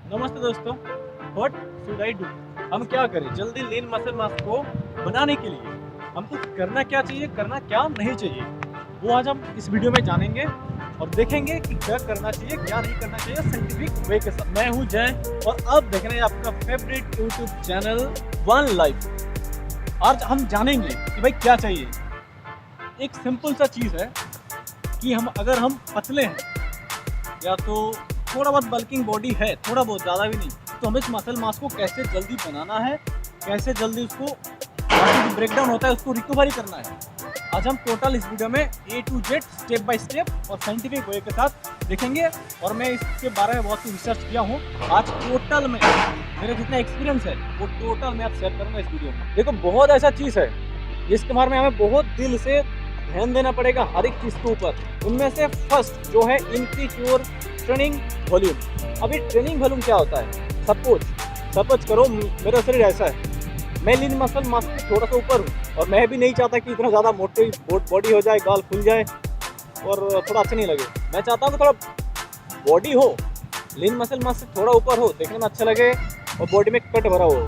नमस्ते दोस्तों। What should I do? हम क्या करें जल्दी लीन मसल मास को बनाने के लिए? हमको करना क्या चाहिए, करना क्या नहीं चाहिए, वो आज हम इस वीडियो में जानेंगे और देखेंगे कि क्या करना चाहिए, क्या नहीं करना चाहिए साइंटिफिक वे के साथ। मैं हूं जय और अब देख रहे हैं आपका favourite YouTube channel one life. आज हम जानेंगे कि भाई क्या चाहिए। एक सिंपल सा चीज़ है कि अगर हम पतले हैं या तो थोड़ा बहुत बल्किंग बॉडी है, थोड़ा बहुत, ज़्यादा भी नहीं, तो हमें इस मसल मास को कैसे जल्दी बनाना है, कैसे जल्दी उसको जो ब्रेकडाउन होता है उसको रिकवरी करना है। आज हम टोटल इस वीडियो में A to Z step by step और साइंटिफिक वे के साथ देखेंगे। और मैं इसके बारे में बहुत सी रिसर्च किया हूँ। आज टोटल में मेरा जितना एक्सपीरियंस है वो टोटल मैं आज शेयर करूँगा इस वीडियो में। देखो, बहुत ऐसा चीज़ है जिसके बारे में हमें बहुत दिल से ध्यान देना पड़ेगा हर एक चीज़ के ऊपर। उनमें से फर्स्ट जो है इंक्रीज योर ट्रेनिंग वॉल्यूम। अभी ट्रेनिंग वॉल्यूम क्या होता है? सपोज करो मेरा शरीर ऐसा है, मैं लीन मसल मास से थोड़ा सा ऊपर हूँ और मैं भी नहीं चाहता कि इतना ज़्यादा मोटी बॉडी हो जाए, गाल खुल जाए और थोड़ा अच्छा नहीं लगे। मैं चाहता हूँ कि थोड़ा बॉडी हो, लीन मसल मास से थोड़ा ऊपर हो, देखने में अच्छा लगे और बॉडी में कट भरा हो।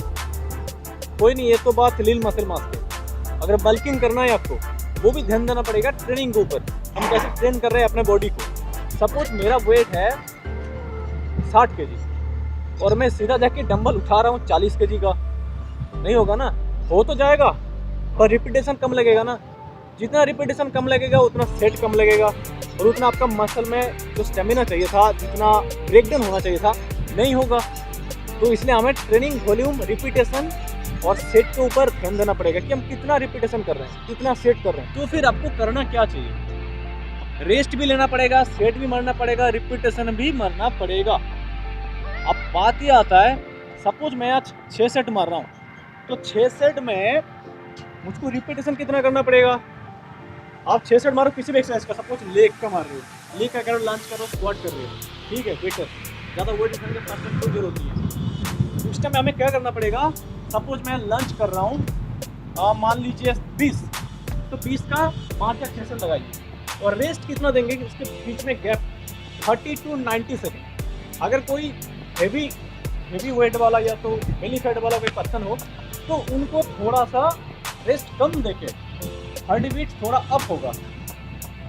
कोई नहीं, ये तो बात लीन मसल मास की। अगर बल्किंग करना है आपको, वो भी ध्यान देना पड़ेगा ट्रेनिंग के ऊपर। हम कैसे ट्रेन कर रहे हैं अपने बॉडी को। सपोज मेरा वेट है 60 kg और मैं सीधा जाके डंबल उठा रहा हूँ 40 kg का, नहीं होगा ना। हो तो जाएगा पर रिपीटेशन कम लगेगा ना। जितना रिपीटेशन कम लगेगा उतना सेट कम लगेगा और उतना आपका मसल में जो स्टेमिना चाहिए था, जितना ब्रेकडाउन होना चाहिए था, नहीं होगा। तो इसलिए हमें ट्रेनिंग वॉल्यूम, रिपीटेशन और सेट के ऊपर ध्यान देना पड़ेगा कि हम कितना रिपीटेशन कर रहे हैं, कितना सेट कर रहे हैं। तो फिर आपको करना क्या चाहिए? रेस्ट भी लेना पड़ेगा, सेट भी मारना पड़ेगा, रिपीटेशन भी मारना पड़ेगा। अब बात ये आता है, सपोज मैं आज 6 सेट मार रहा हूँ, तो 6 सेट में मुझको रिपीटेशन कितना करना पड़ेगा? आप 6 सेट मारो किसी भी एक्सरसाइज का, सपोज लेग का मार रहे हो, लेग का करो, लंच करो, स्क्वाट कर रहे हो, ठीक है, बेटर। ज़्यादा वेट उठाने की परसेंट कोई जरूरत नहीं है। उस टाइम हमें क्या करना पड़ेगा? सपोज मैं लंच कर रहा हूँ, मान लीजिए 20, तो 20 का 5 या 6 सेट लगाइए और रेस्ट कितना देंगे कि उसके बीच में गैप 30 to 90 सेकेंड। अगर कोई हेवी वेट वाला या तो बेली फैट वाला कोई पर्सन हो तो उनको थोड़ा सा रेस्ट कम देके हार्ट बीट थोड़ा अप होगा,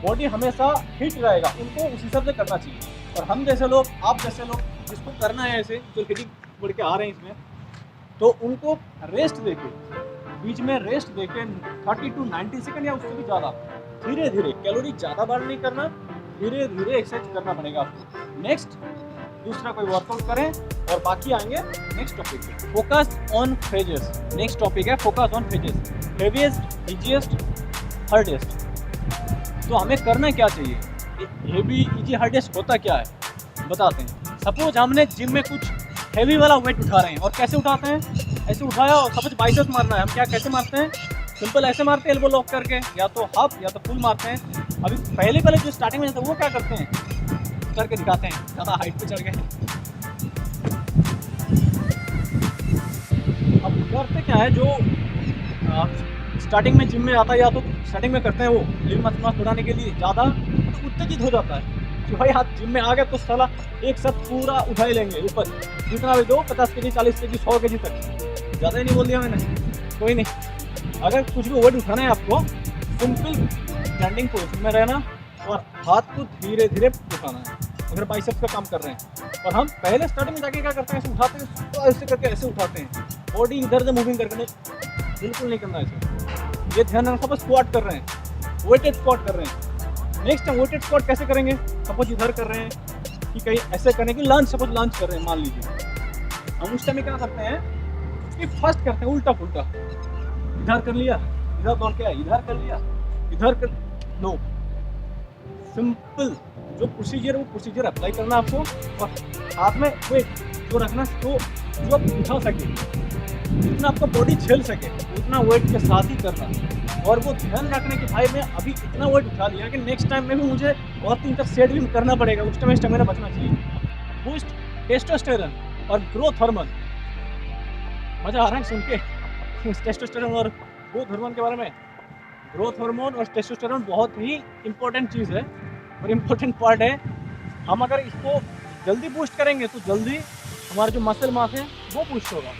बॉडी हमेशा हिट रहेगा, उनको उस हिसाब से करना चाहिए। और हम जैसे लोग, आप जैसे लोग जिसको करना है ऐसे, जो हिटिंग बढ़ के आ रहे हैं इसमें, तो उनको रेस्ट देके, बीच में रेस्ट देके 30 to 90 सेकेंड या उससे भी ज़्यादा धीरे धीरे, कैलोरी ज़्यादा बर्न नहीं करना, धीरे धीरे एक्सरसाइज करना पड़ेगा आपको। नेक्स्ट दूसरा कोई वर्कआउट करें और बाकी आएंगे नेक्स्ट टॉपिक पे। Focus on phases, next topic है focus on phases, heaviest, easiest, hardest. तो हमें करना क्या चाहिए? हेवी, इजी, हार्डेस्ट होता क्या है बताते हैं। सपोज हमने जिम में कुछ हेवी वाला वेट उठा रहे हैं, और कैसे उठाते हैं? ऐसे उठाया और सपोज बाइसेप्स मारना है, हम क्या कैसे मारते हैं? सिंपल ऐसे मारते हैं, एल्बो लॉक करके, या तो हाफ या तो फुल मारते हैं। अभी पहले जो स्टार्टिंग में वो क्या करते हैं, करके दिखाते हैं, ज़्यादा हाइट पे चढ़ गए। अब करते क्या है, जो स्टार्टिंग में जिम में आता है या तो स्टार्टिंग में करते हैं वो लीन मसल मास बढ़ाने के लिए, ज़्यादा तो उत्तेजित हो जाता है कि भाई हाथ जिम में आ गए तो साला एक साथ पूरा उठा ही लेंगे ऊपर, जितना भी दो, 50 kg, 40 kg, 100 kg तक। ज़्यादा ही नहीं बोल दिया मैंने, कोई नहीं। अगर कुछ भी वेट उठाना है आपको, सिंपल स्टैंडिंग पोजीशन में रहना और हाथ को धीरे धीरे उठाना है। अगर बाइसेप्स का काम कर रहे हैं, और हम पहले स्टार्टिंग में जाके क्या करते हैं, ऐसे उठाते हैं, तो ऐसे करके ऐसे उठाते हैं, बॉडी इधर से मूविंग करके, बिल्कुल नहीं करना ऐसे। ये ध्यान रखना। सपोज स्क्वाट कर रहे हैं, वेटेड स्क्वाट कर रहे हैं, नेक्स्ट टाइम वेटेड स्क्वाट कैसे करेंगे? सपोज इधर कर रहे हैं कि कहीं ऐसे करने की, लंच, सपोज लंच कर रहे हैं मान लीजिए, हम उस टाइम में क्या करते हैं कि फर्स्ट करते हैं उल्टा पुल्टा, इधर कर लिया, इधर दौड़ के आया, इधर कर लिया, इधर कर, नो। सिंपल जो प्रोसीजर है वो प्रोसीजर अप्लाई करना आपको, और हाथ में वेट जो रखना, तो जो आप उठा सके, जितना आपका बॉडी झेल सके उतना वेट के साथ ही करना। और वो ध्यान रखने कि भाई मैं अभी इतना वेट उठा लिया कि नेक्स्ट टाइम में भी मुझे और 3-4 सेट भी करना पड़ेगा, उस टाइम स्टेमिना बचना चाहिए। बूस्ट टेस्टोस्टेरोन और ग्रोथ हार्मोन, मज़ा आ रहा है सुन के टेस्टोस्टेरोन और ग्रोथ हार्मोन के बारे में। ग्रोथ हार्मोन और टेस्टोस्टेरोन बहुत ही इंपॉर्टेंट चीज़ है और इम्पोर्टेंट पार्ट है। हम अगर इसको जल्दी बूस्ट करेंगे तो जल्दी हमारा जो मसल मास है वो बूस्ट होगा।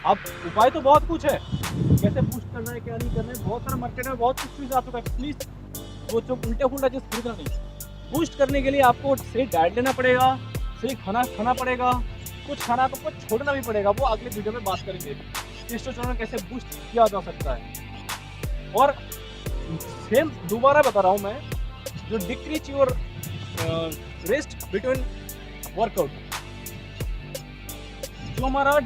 अब उपाय तो बहुत कुछ है, कैसे बूस्ट करना है क्या नहीं करना है, बहुत सारा मार्केट में बहुत कुछ चीज़ आ चुका है। प्लीज़ वो जो उल्टा फुल्टा चीज़ खरीदना नहीं। बूस्ट करने के लिए आपको सही डाइट लेना पड़ेगा, सही खाना खाना पड़ेगा, कुछ खाना आपको छोड़ना भी पड़ेगा, वो अगले वीडियो में बात करेंगे। टेस्टोस्टेरोन कैसे बूस्ट किया जा सकता है। और सेम दोबारा बता रहा हूँ मैं, जो decrease your rest between workout, जो हमारा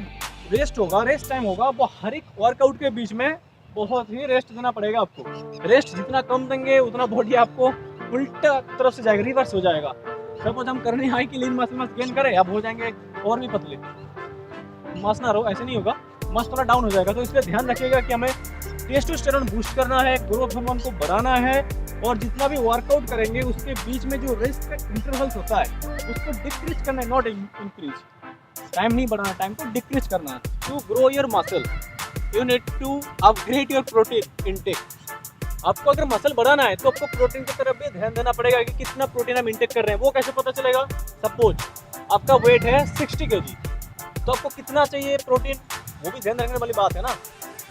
रेस्ट होगा, रेस्ट टाइम होगा, वो हर एक वर्कआउट के बीच में बहुत ही रेस्ट देना पड़ेगा आपको। रेस्ट जितना कम देंगे उतना बॉडी आपको उल्टा तरफ से जाएगा, रिवर्स हो जाएगा। सपोज हम करने आए कि लीन मसल मास गेन करें, अब हो जाएंगे और भी पतले, मास ना रहो, ऐसे नहीं होगा, मास थोड़ा डाउन हो जाएगा। तो इसलिए ध्यान रखिएगा कि हमें टेस्टोस्टेरोन बूस्ट करना है, ग्रोथ हार्मोन को बढ़ाना है, और जितना भी वर्कआउट करेंगे उसके बीच में जो रेस्ट का इंटरवल्स होता है उसको डिक्रीज करना है, नॉट इंक्रीज। टाइम नहीं बढ़ाना, टाइम को डिक्रीज करना है। To grow your muscle you need to upgrade your protein intake. आपको अगर मसल बढ़ाना है तो आपको प्रोटीन की तरफ भी ध्यान देना पड़ेगा कि कितना प्रोटीन हम इंटेक कर रहे हैं। वो कैसे पता चलेगा? सपोज आपका वेट है 60 kg, तो आपको कितना चाहिए प्रोटीन, वो भी ध्यान रखने वाली बात है ना।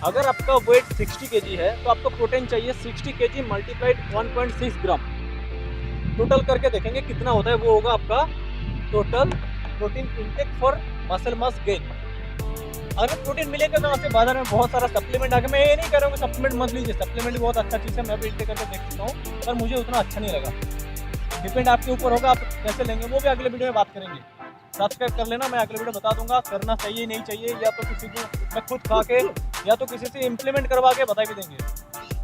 अगर आपका वेट 60 kg है तो आपको प्रोटीन चाहिए 60 kg मल्टीप्लाइड 1.6 ग्राम। टोटल करके देखेंगे कितना होता है, वो होगा आपका total protein intake for muscle mass gain. अगर प्रोटीन मिलेगा कहाँ से? बाजार में बहुत सारा सप्लीमेंट आ गया। मैं ये नहीं कह रहा हूँ कि सप्लीमेंट मत लीजिए, सप्लीमेंट भी बहुत अच्छा चीज़ है, मैं भी इंटेक करके देख सकता हूँ, पर मुझे उतना अच्छा नहीं लगा। डिपेंड आपके ऊपर होगा आप कैसे लेंगे, वो भी अगले वीडियो में बात करेंगे। सब्सक्राइब कर लेना, मैं अगले वीडियो बता दूंगा करना चाहिए नहीं चाहिए, या तो किसी को मैं खुद खा के या तो किसी से इम्प्लीमेंट करवा के बता भी देंगे।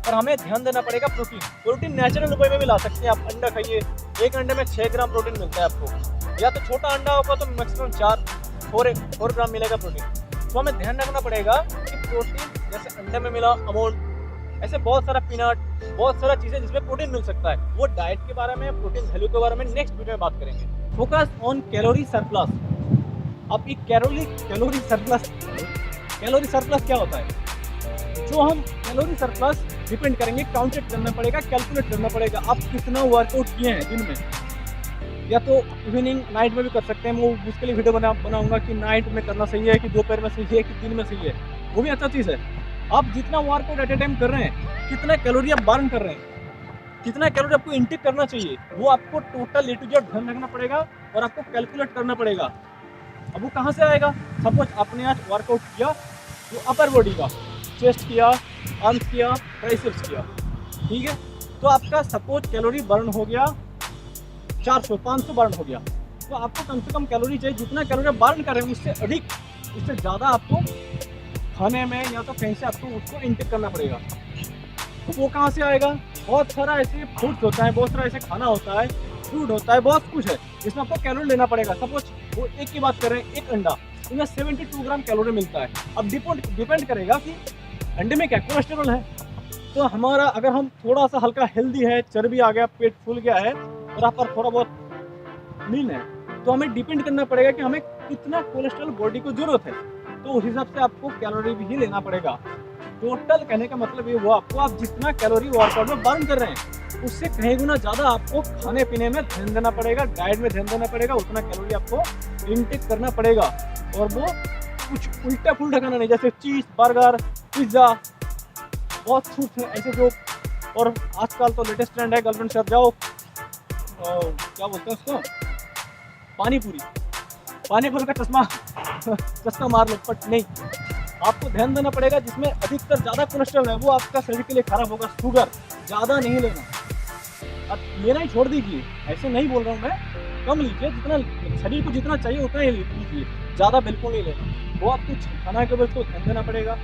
पर हमें ध्यान देना पड़ेगा प्रोटीन नेचुरल उपाय में भी ला सकते हैं आप। अंडा खाइए, एक अंडे में 6 ग्राम प्रोटीन मिलता है आपको, या तो छोटा अंडा होगा तो मैक्सिमम 4 ग्राम मिलेगा प्रोटीन। तो हमें ध्यान रखना पड़ेगा कि प्रोटीन जैसे अंडे में मिला अमोन, ऐसे बहुत सारा पीनट, बहुत सारा चीज़ें जिसमें प्रोटीन मिल सकता है। वो डाइट के बारे में, प्रोटीन वैल्यू के बारे में नेक्स्ट वीडियो में बात करेंगे। Focus on calorie surplus. अब ये कैलोरी सरप्लस क्या होता है? जो हम कैलोरी सरप्लस डिपेंड करेंगे, काउंटेड करना पड़ेगा, कैलकुलेट करना पड़ेगा आप कितना वर्कआउट किए हैं दिन में, या तो इवनिंग नाइट में भी कर सकते हैं। मैं उसके लिए वीडियो बनाऊंगा कि नाइट में करना सही है कि दोपहर में सही है कि दिन में सही है, वो भी अच्छा चीज़ है। आप जितना वर्कआउट एट ए टाइम कर रहे हैं, कितना कैलोरी आप बर्न कर रहे हैं, कितना कैलोरी आपको इंटेक करना चाहिए, वो आपको टोटल ए टू जेड ध्यान रखना पड़ेगा और आपको कैलकुलेट करना पड़ेगा। अब वो कहाँ से आएगा? सपोज आपने आज वर्कआउट किया तो अपर बॉडी का, चेस्ट किया, आर्म्स किया, ट्राइसेप्स किया, ठीक है, तो आपका सपोज कैलोरी बर्न हो गया 400-500 बर्न हो गया। तो आपको कम से कम कैलोरी चाहिए, जितना कैलोरी बर्न कर रहे हैं उससे अधिक, उससे ज़्यादा आपको खाने में या तो कहीं से आपको उसको इंटेक करना पड़ेगा। तो वो कहाँ से आएगा? बहुत सारा ऐसे फूड्स होता है, बहुत सारा ऐसे खाना होता है, फ्रूट होता है, बहुत कुछ है जिसमें आपको कैलोरी लेना पड़ेगा। सपोज वो एक की बात करें, एक अंडा, इसमें 72 ग्राम कैलोरी मिलता है। अब डिपेंड करेगा कि अंडे में क्या कोलेस्ट्रॉल है। तो हमारा अगर हम थोड़ा सा हल्का हेल्दी है, चर्बी आ गया, पेट फूल गया है और आप पर थोड़ा बहुत लीन है, तो हमें डिपेंड करना पड़ेगा कि हमें कितना कोलेस्ट्रॉल बॉडी को जरूरत है, तो उस हिसाब से आपको कैलोरी भी लेना पड़ेगा। टोटल कहने का मतलब ये हुआ आपको, आप जितना कैलोरी वर्कआउट में बर्न कर रहे हैं उससे कहीं गुना ज़्यादा आपको खाने पीने में ध्यान देना पड़ेगा, डाइट में ध्यान देना पड़ेगा, उतना कैलोरी आपको इंटेक करना पड़ेगा। और वो कुछ उल्टा फुल्टा खाना नहीं, जैसे चीज़, बर्गर, पिज्ज़ा, बहुत कुछ है ऐसे जो। और आजकल तो लेटेस्ट ट्रेंड है, गर्लफ्रेंड से जाओ क्या बोलते हैं उसको, पानी पूरी का चश्मा मार लो, बट नहीं, आपको ध्यान देना पड़ेगा जिसमें अधिकतर ज़्यादा कोलेस्ट्रॉल है वो आपका शरीर के लिए खराब होगा। शुगर ज़्यादा नहीं लेना, अब लेना ही छोड़ दीजिए, ऐसे नहीं बोल रहा हूँ मैं, कम लीजिए, जितना शरीर को जितना चाहिए उतना ही लीजिए, ज़्यादा बिल्कुल नहीं लेना। वो आपको खाना के ऊपर ध्यान देना पड़ेगा।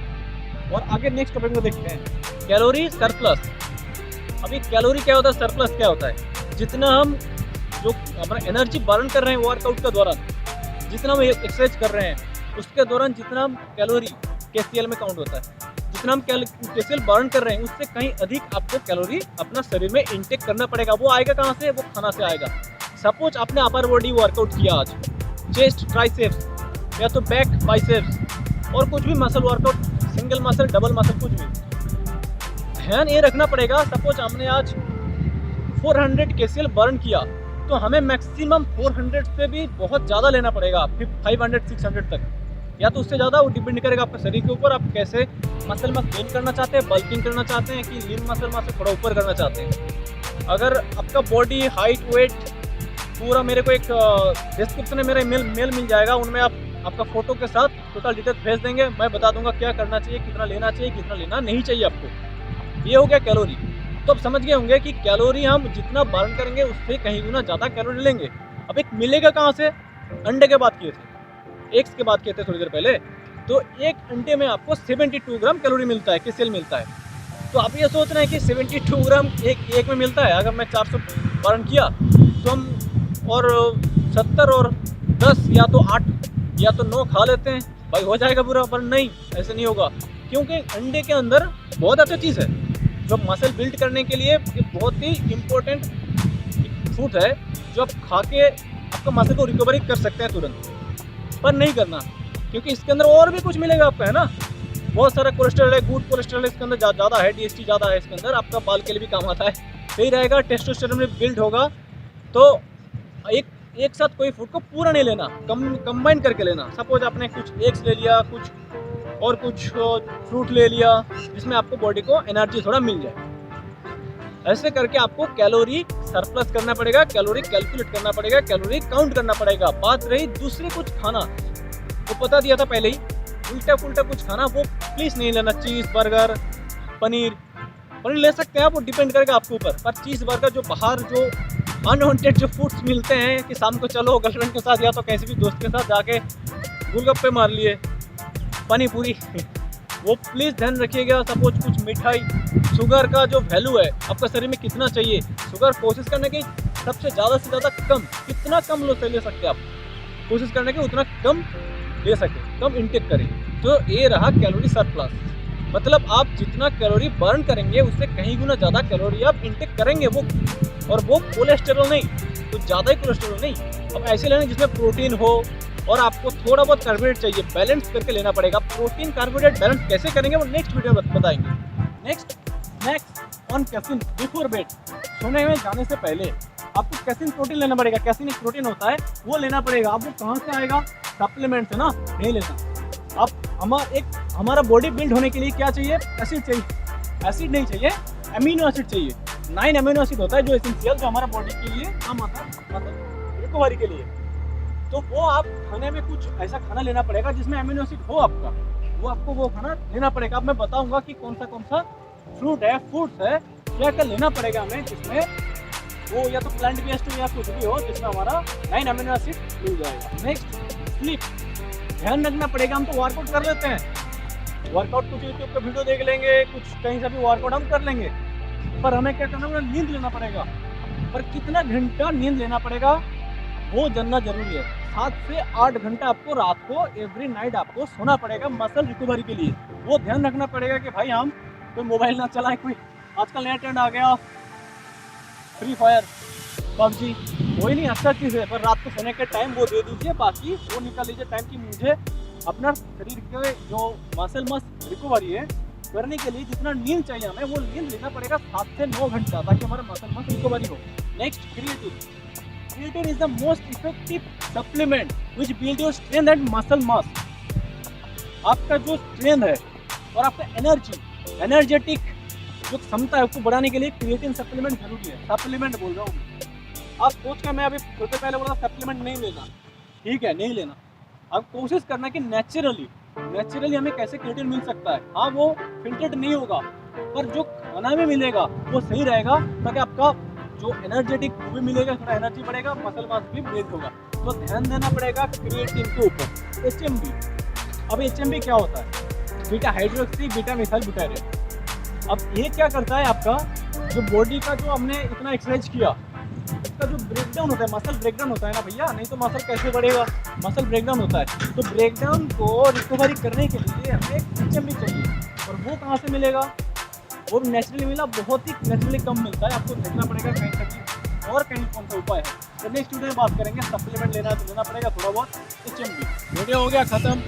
और आगे नेक्स्ट टॉपिक में देखते हैं, कैलोरी सरप्लस। अभी कैलोरी क्या होता है, सरप्लस क्या होता है? जितना हम जो हमारा एनर्जी बर्न कर रहे हैं वर्कआउट के दौरान, जितना हम एक्सरसाइज कर रहे हैं उसके दौरान जितना हम कैलोरी KCL में काउंट होता है, जितना हम KCL बर्न कर रहे हैं उससे कहीं अधिक आपको कैलोरी अपना शरीर में इंटेक करना पड़ेगा। वो आएगा कहाँ से? वो खाना से आएगा। सपोज आपने अपर बॉडी वर्कआउट किया आज, चेस्ट, ट्राइसेप्स या तो बैक, बाइसेप्स और कुछ भी muscle workout, single muscle, double muscle, कुछ भी ध्यान ये रखना पड़ेगा। सपोज हमने आज 400 KCL बर्न किया तो हमें मैक्सिमम 400 से भी बहुत ज़्यादा लेना पड़ेगा, 500 600 तक, या तो उससे ज़्यादा। वो डिपेंड करेगा आपके शरीर के ऊपर, आप कैसे मसल मास गेन करना चाहते हैं, बल्किंग करना चाहते हैं कि लीन मसल मास से थोड़ा ऊपर करना चाहते हैं। अगर आपका बॉडी हाइट वेट पूरा मेरे को एक डिस्क्रिप्शन में मेरा मेल मिल जाएगा, उनमें आपका फोटो के साथ टोटल डिटेल भेज देंगे। मैं बता दूंगा क्या करना चाहिए, कितना लेना चाहिए, कितना लेना नहीं चाहिए आपको। ये हो गया कैलोरी। तो अब समझ गए होंगे कि कैलोरी हम जितना बर्न करेंगे उससे कहीं गुना ज़्यादा कैलोरी लेंगे। अब एक मिलेगा कहाँ से? अंडे के बात किए थे, एग्स के बात किए थे थोड़ी देर पहले। तो एक अंडे में आपको 72 ग्राम कैलोरी मिलता है, किस मिलता है। तो आप ये सोच रहे हैं कि 72 ग्राम एक में मिलता है। अगर मैं 400 बर्न किया तो हम और 70 और 10 या तो 8 या तो 9 खा लेते हैं, भाई हो जाएगा पूरा। पर नहीं, ऐसे नहीं होगा, क्योंकि अंडे के अंदर बहुत अच्छा चीज़ है जो मसल बिल्ड करने के लिए बहुत ही इम्पोर्टेंट फूड है, जो आप खा के आपका मसल को रिकवरी कर सकते हैं तुरंत। पर नहीं करना, क्योंकि इसके अंदर और भी कुछ मिलेगा आपका, है ना। बहुत सारा कोलेस्ट्रॉल है, गुड कोलेस्ट्रॉल इसके अंदर ज़्यादा है, DHT ज़्यादा है इसके अंदर, आपका बाल के लिए भी काम आता है, सही रहेगा। टेस्टोस्टेरोन में बिल्ड होगा। तो एक साथ कोई फूड को पूरा नहीं लेना, कंबाइन करके लेना। सपोज आपने कुछ एग्स ले लिया, कुछ फ्रूट ले लिया, जिसमें आपको बॉडी को एनर्जी थोड़ा मिल जाए। ऐसे करके आपको कैलोरी सरप्लस करना पड़ेगा, कैलोरी कैलकुलेट करना पड़ेगा, कैलोरी काउंट करना पड़ेगा। बात रही दूसरे कुछ खाना, तो बता दिया था पहले ही, उल्टा पुल्टा कुछ खाना वो प्लीज़ नहीं लेना। चीज़ बर्गर, पनीर ले सकते हैं आप, वो डिपेंड करेगा आपके ऊपर। पर चीज़ बर्गर जो बाहर जो अनवांटेड जो फूड्स मिलते हैं कि शाम को चलो गर्लफ्रेंड के साथ या तो कैसे भी दोस्त के साथ जाके गोलगप्पे मार लिए, पानी पूरी, वो प्लीज़ ध्यान रखिएगा। सपोज कुछ मिठाई, शुगर का जो वैल्यू है आपका शरीर में कितना चाहिए, शुगर कोशिश करने की सबसे ज़्यादा से ज़्यादा कम, कितना कम लो ले सकते हैं आप, कोशिश करने की उतना कम ले सके, कम इंटेक करें। तो ये रहा कैलोरी सरप्लस, मतलब आप जितना कैलोरी बर्न करेंगे उससे कहीं गुना ज़्यादा कैलोरी आप इंटेक करेंगे। वो कोलेस्टेरॉल नहीं, तो ज़्यादा ही कोलेस्टेरॉल नहीं। अब ऐसे लेना जिसमें प्रोटीन हो और आपको थोड़ा बहुत कार्बोहाइड्रेट चाहिए, बैलेंस करके लेना पड़ेगा। प्रोटीन कार्बोहाइड्रेट बैलेंस कैसे करेंगे वो नेक्स्ट वीडियो में बताएंगे। Next on caffeine before bed, सोने में जाने से पहले आपको कैफीन प्रोटीन लेना पड़ेगा। कैफीन एक प्रोटीन होता है, वो लेना पड़ेगा। अब वो कहाँ से आएगा? सप्लीमेंट से ना, नहीं लेना। अब हमारा बॉडी बिल्ड होने के लिए क्या चाहिए? एसिड चाहिए। एसिड नहीं चाहिए, अमीनो एसिड चाहिए। 9 अमीनो एसिड होता है जो एसेंशियल, जो हमारा बॉडी के लिए काम आता है, मतलब रिकवरी के लिए। तो वो आप खाने में कुछ ऐसा खाना लेना पड़ेगा जिसमें अमीनो एसिड हो आपका, वो खाना लेना पड़ेगा। अब मैं बताऊंगा कि कौन सा फ्रूट है, फूड्स है, क्या लेना पड़ेगा हमें, जिसमें वो या तो प्लांट बेस्ड हो या कुछ भी हो जिसमें हमारा 9 अमीनो एसिड मिल जाएगा। नेक्स्ट स्लीप, ध्यान रखना पड़ेगा। हम तो वर्कआउट कर लेते हैं, वर्कआउट कुछ यूट्यूब पे वीडियो देख लेंगे, कुछ कहीं से भी वर्कआउट हम कर लेंगे, पर हमें क्या करना पड़ेगा? नींद लेना पड़ेगा। पर कितना घंटा नींद लेना पड़ेगा वो जानना जरूरी है। 7 से 8 घंटा आपको रात को एवरी नाइट आपको सोना पड़ेगा मसल रिकवरी के लिए। वो ध्यान रखना पड़ेगा कि भाई हम कोई मोबाइल ना चलाएं, कोई आजकल नया ट्रेंड आ गया फ्री फायर, PUBG, कोई नहीं, अच्छा चीज़ है, पर रात को सोने के टाइम वो दे दीजिए, बाकी वो निकाल लीजिए टाइम कि मुझे अपना शरीर के जो मसल रिकवरी है करने के लिए जितना नींद चाहिए हमें, वो नींद लेना पड़ेगा 7 से 9 घंटा, ताकि हमारा मसल रिकवरी हो। Next creatine is the most effective supplement which build your strength and muscle mass. आपका जो स्ट्रेंथ है और आपका एनर्जेटिक जो क्षमता है उसको बढ़ाने के लिए क्रिएटिन सप्लीमेंट जरूरी है। सप्लीमेंट बोल रहा हूँ, आप सोच कर मैं अभी थोड़े पहले बोला सप्लीमेंट नहीं लेना, ठीक है नहीं लेना। अब कोशिश करना कि नेचुरली हमें कैसे क्रिएटिन मिल सकता है। हाँ वो फिल्टर्ड नहीं होगा, पर जो खाना में मिलेगा वो सही रहेगा, ताकि आपका जो एनर्जेटिक वो भी मिलेगा, थोड़ा एनर्जी बढ़ेगा, मसल मास भी बिल्ड होगा। तो ध्यान देना पड़ेगा क्रिएटिन के ऊपर। HMB, अब HMB क्या होता है? Beta hydroxy beta methyl butyrate. अब ये क्या करता है, आपका जो बॉडी का जो हमने इतना एक्सरसाइज किया इसका जो ब्रेकडाउन होता है, मसल ब्रेकडाउन होता है ना भैया, नहीं तो मसल कैसे बढ़ेगा? मसल ब्रेकडाउन होता है। तो ब्रेकडाउन को रिकवरी करने के लिए हमें HMB चाहिए, और वो कहाँ से मिलेगा? वो नेचुरली मिला, बहुत ही नेचुरली कम मिलता है, आपको देखना पड़ेगा कहीं कहीं और कहीं कौन सा उपाय है। तो नेक्स्ट वीडियो में बात करेंगे, सप्लीमेंट लेना तो लेना पड़ेगा थोड़ा बहुत HMB। वीडियो हो गया खत्म।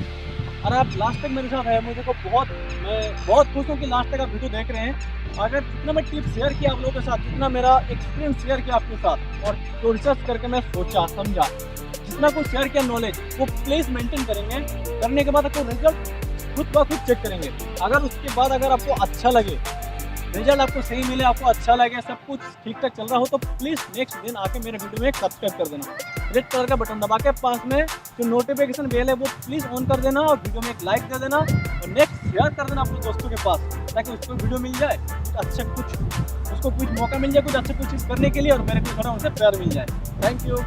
और आप लास्ट तक मेरे साथ है, मुझे को बहुत मैं बहुत खुश हूँ कि लास्ट तक आप वीडियो देख रहे हैं। अगर जितना मैं टिप्स शेयर किया आप लोगों के साथ, जितना मेरा एक्सपीरियंस शेयर किया आपके साथ, और जो रिसर्च करके मैं सोचा समझा, जितना कुछ शेयर किया नॉलेज, वो प्लीज़ मेंटेन करेंगे। करने के बाद आपको रिजल्ट खुद ब खुद चेक करेंगे। अगर उसके बाद अगर आपको अच्छा लगे, रिजल्ट आपको सही मिले, आपको अच्छा लगे, सब कुछ ठीक ठाक चल रहा हो, तो प्लीज़ नेक्स्ट दिन आके मेरे वीडियो में एक सब्सक्राइब कर देना। रेड कलर का बटन दबा के पास में जो नोटिफिकेशन बेल है वो प्लीज़ ऑन कर देना, और वीडियो में एक लाइक दे देना, और नेक्स्ट शेयर कर देना अपने दोस्तों के पास, ताकि उसको वीडियो मिल जाए, कुछ उसको कुछ मौका मिल जाए कुछ अच्छे कुछ चीज़ करने के लिए, और मेरे को थोड़ा उनसे प्यार मिल जाए। Thank you.